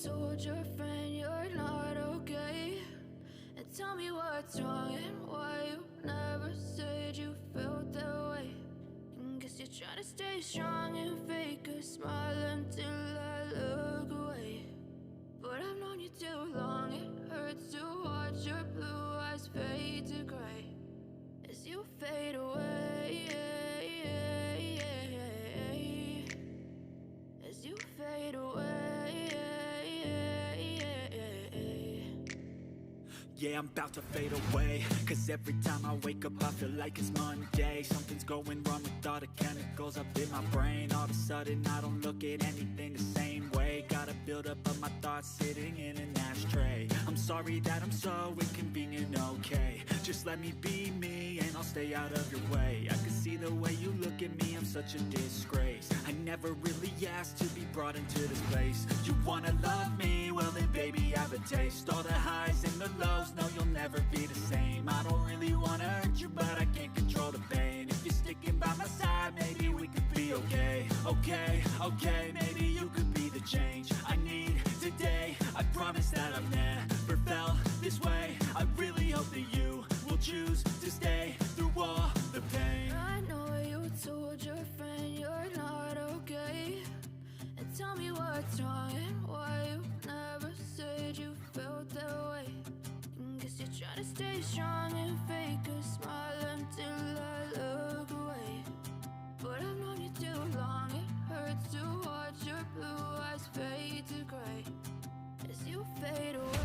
told your friend you're not okay? And tell me what's wrong and why you never said you felt that way. And guess you're trying to stay strong and fake a smile until I look away. But I've known you too long, it hurts to watch your blue eyes fade to grey as you fade away, as you fade away. Yeah, I'm about to fade away, cause every time I wake up I feel like it's Monday. Something's going wrong with all the chemicals up in my brain. All of a sudden I don't look at anything the same way. Got a buildup of my thoughts sitting in an ashtray. I'm sorry that I'm so inconvenient, okay? Just let me be me and I'll stay out of your way. I can see the way you look at me, I'm such a disgrace. I never really asked to be brought into this place. You wanna love me? Well then baby I have a taste. All the highs and the lows, no you'll never be the same. I don't really wanna hurt you but I can't control the pain. If you're sticking by my side maybe we could be okay. Okay, maybe you could be the change I need today. I promise that I've never felt this way. I really hope that you will choose to stay through all the pain. I know you told your friend you're not okay. And tell me what's wrong and why you never said you felt that way. And guess you're trying to stay strong and fake a smile until I look away. But I've known you too long, it hurts to watch your blue eyes fade to grey as you fade away.